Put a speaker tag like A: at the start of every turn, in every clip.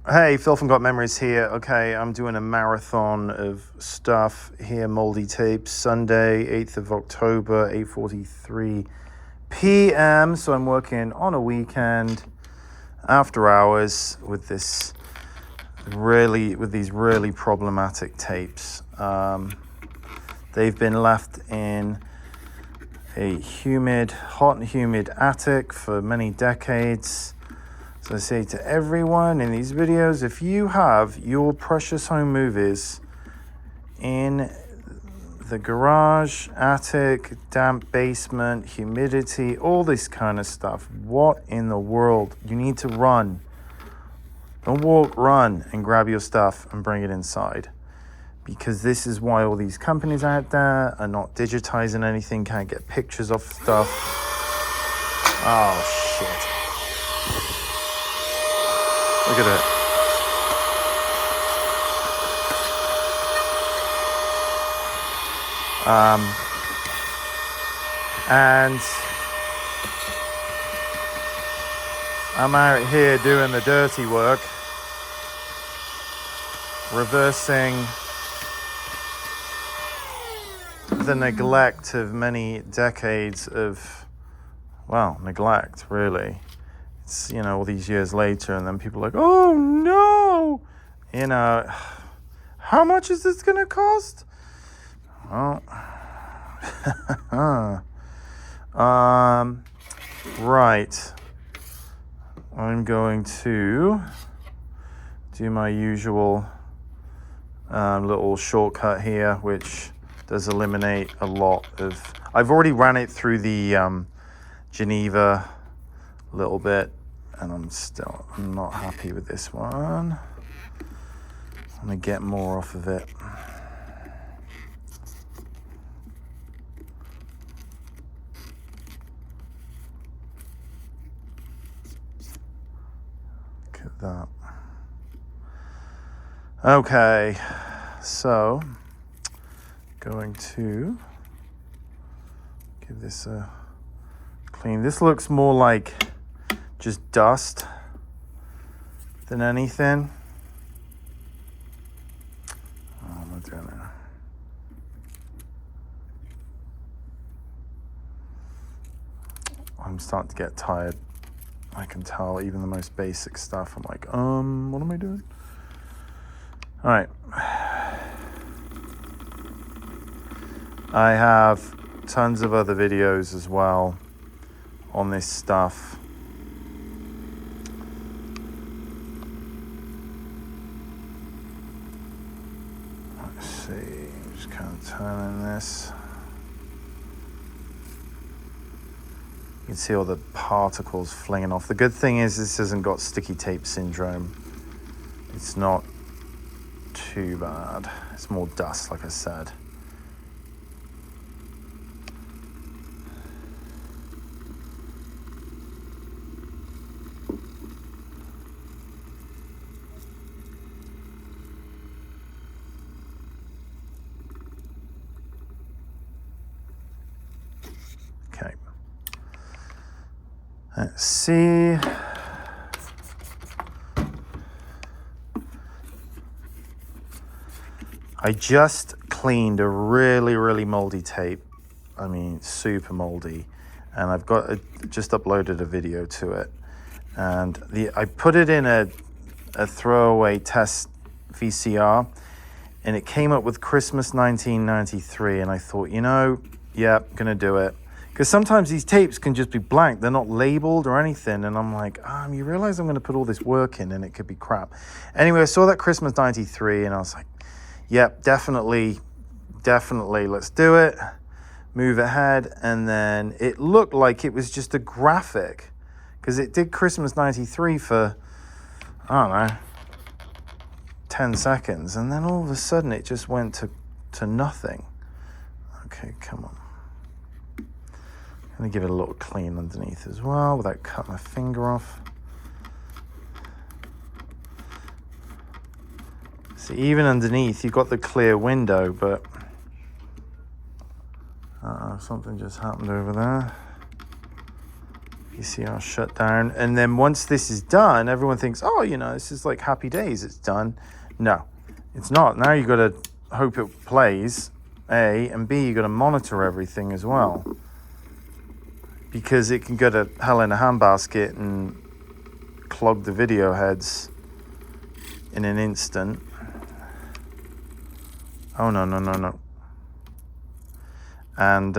A: Hey, Phil from Got Memories here. Okay, I'm doing a marathon of stuff here, Moldy tapes, Sunday, 8th of October, 8:43 p.m. So I'm working on a weekend, after hours, with these really problematic tapes. They've been left in a hot and humid attic for many decades. So I say to everyone in these videos, if you have your precious home movies in the garage, attic, damp basement, humidity, all this kind of stuff, what in the world? You need to run. Don't walk, run and grab your stuff and bring it inside. Because this is why all these companies out there are not digitizing anything, can't get pictures of stuff. Oh, shit. Look at it. And I'm out here doing the dirty work, reversing the neglect of many decades of, neglect, really. It's, all these years later, and then people are like, oh no, how much is this gonna cost? Well, right. I'm going to do my usual little shortcut here, which does eliminate a lot of. I've already ran it through the Geneva a little bit, and I'm not happy with this one. I'm gonna get more off of it. Look at that. Okay, so going to give this a clean. This looks more like just dust than anything. Oh, am I doing it? I'm starting to get tired. I can tell, even the most basic stuff. I'm like, what am I doing? All right. I have tons of other videos as well on this stuff. Let's see, just kind of turning this. You can see all the particles flinging off. The good thing is this hasn't got sticky tape syndrome. It's not too bad. It's more dust, like I said. Okay. Let's see. I just cleaned a really moldy tape. I mean, super moldy. And I've just uploaded a video to it. And I put it in a throwaway test VCR, and it came up with Christmas 1993. And I thought, gonna do it. Because sometimes these tapes can just be blank. They're not labeled or anything. And I'm like, you realize I'm going to put all this work in and it could be crap. Anyway, I saw that Christmas 93 and I was like, yep, definitely, let's do it. Move ahead. And then it looked like it was just a graphic. Because it did Christmas 93 for, 10 seconds. And then all of a sudden it just went to nothing. Okay, come on. I'm going to give it a little clean underneath as well without cutting my finger off. See, even underneath, you've got the clear window, but something just happened over there. You see our shutdown. And then once this is done, everyone thinks, oh, you know, this is like happy days, it's done. No, it's not. Now you've got to hope it plays, A, and B, you've got to monitor everything as well. Because it can go to hell in a handbasket and clog the video heads in an instant. Oh, no. And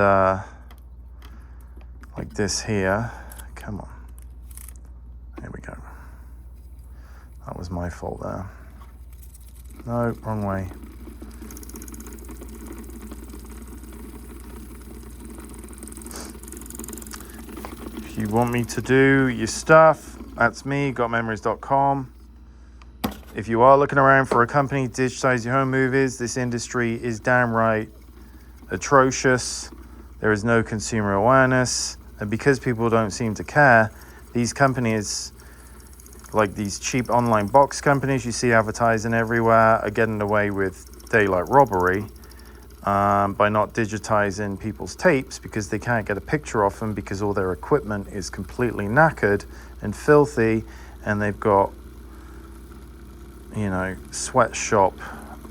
A: like this here. Come on. There we go. That was my fault there. No, wrong way. If you want me to do your stuff, that's me, gotmemories.com. If you are looking around for a company to digitize your home movies, this industry is downright atrocious. There is no consumer awareness. And because people don't seem to care, these companies, like these cheap online box companies you see advertising everywhere, are getting away with daylight robbery by not digitizing people's tapes because they can't get a picture off them because all their equipment is completely knackered and filthy, and they've got, you know, sweatshop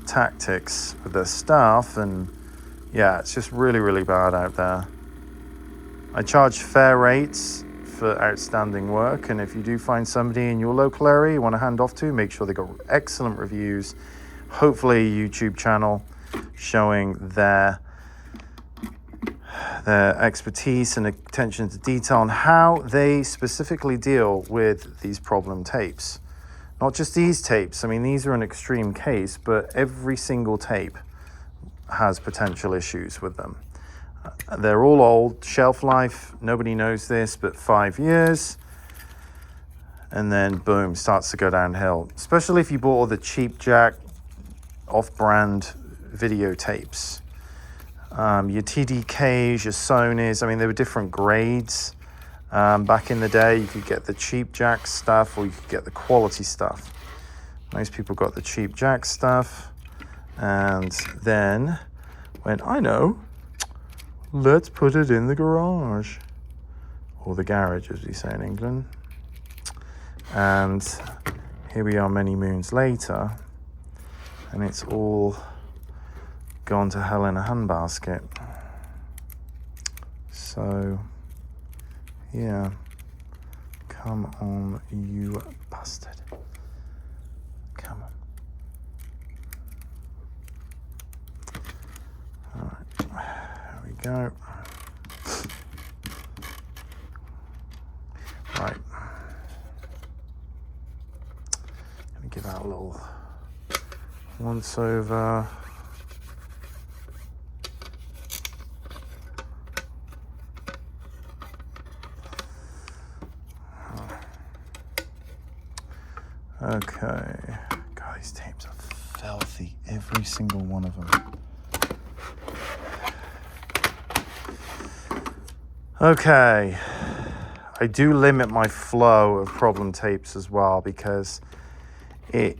A: tactics with their staff, and yeah, it's just really, really bad out there. I charge fair rates for outstanding work, and if you do find somebody in your local area you want to hand off to, make sure they got excellent reviews, hopefully a YouTube channel showing their expertise and attention to detail on how they specifically deal with these problem tapes. Not just these tapes, I mean, these are an extreme case, but every single tape has potential issues with them. They're all old, shelf life, nobody knows this, but 5 years, and then boom, starts to go downhill. Especially if you bought all the cheap jack, off-brand videotapes. Your TDKs, your Sonys, I mean, there were different grades. Back in the day, you could get the cheap jack stuff or you could get the quality stuff. Most people got the cheap jack stuff, and then went, I know, let's put it in the garage, or the garage as we say in England. And here we are many moons later, and it's all gone to hell in a handbasket. So yeah, come on, you bastard. Come on. All right, there we go. Right. Let me give that a little once over. Okay. God, these tapes are filthy. Every single one of them. Okay. I do limit my flow of problem tapes as well because I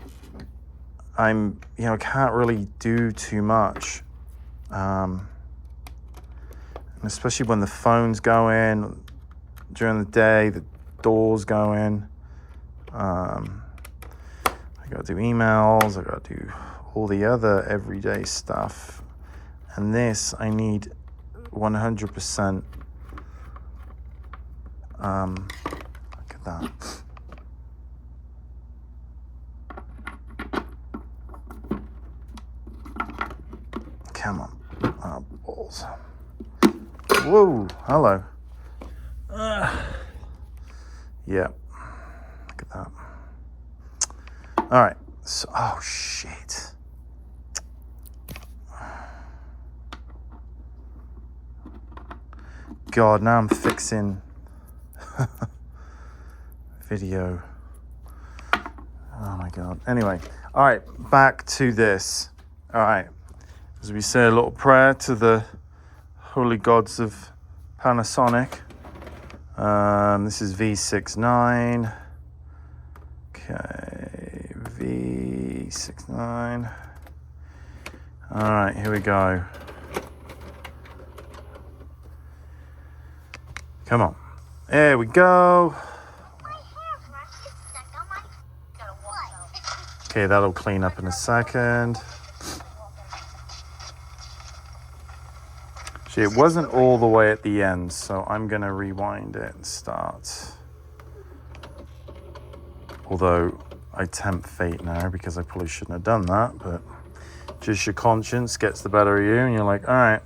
A: can't really do too much. Especially when the phones go in during the day, the doors go in. I got to do emails, I got to do all the other everyday stuff. And this, I need 100%. Look at that. Come on. Oh, balls. Whoa, hello. Yeah, look at that. All right, so, oh shit. God, now I'm fixing video. Oh my God. Anyway, all right, back to this. All right, as we say a little prayer to the holy gods of Panasonic. This is V69. Okay, V69. All right, here we go. Come on. There we go. Okay, that'll clean up in a second. See, it wasn't all the way at the end, so I'm gonna rewind it and start. Although I tempt fate now because I probably shouldn't have done that, but just your conscience gets the better of you and you're like, all right.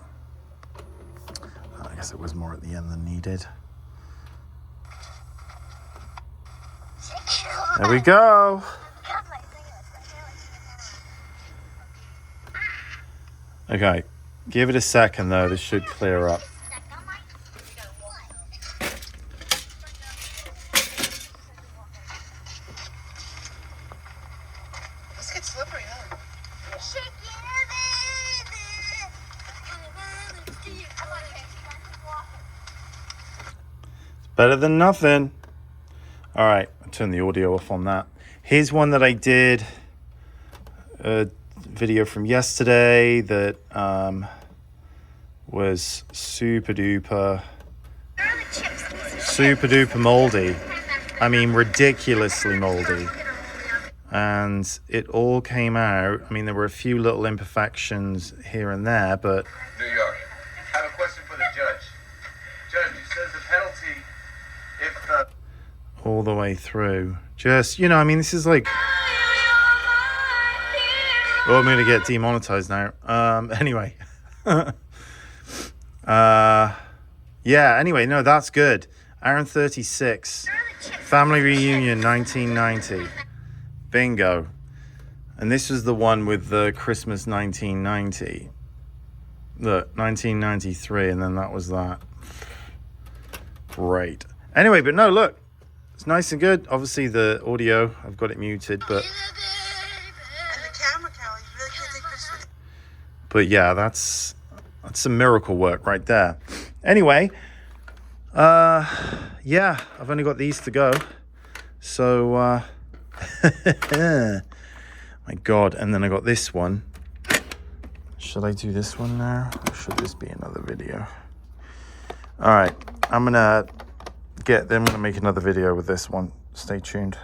A: I guess it was more at the end than needed. There we go. Okay, give it a second though, this should clear up.
B: Let's get slippery, huh?
A: It's better than nothing. All right, I'll turn the audio off on that. Here's one that I did, a video from yesterday that was super duper moldy. I mean, ridiculously moldy. And it all came out. I mean, there were a few little imperfections here and there, but...
C: New York. I have a question for the judge. Judge, he says the penalty if the...
A: all the way through. Just, you know, I mean, this is like... oh, I'm going to get demonetized now. Anyway. Yeah, anyway, no, that's good. Aaron 36. Family Reunion 1990. Bingo. And this was the one with the Christmas 1990. Look, 1993, and then that was that. Great. Anyway, but no, look. It's nice and good. Obviously, the audio, I've got it muted, but...
B: And the camera, Kelly, you really can't take pictures.
A: But yeah, that's some miracle work right there. Anyway, yeah, I've only got these to go. So, my God. And then I got this one. Should I do this one now? Or should this be another video? All right, I'm going to make another video with this one. Stay tuned.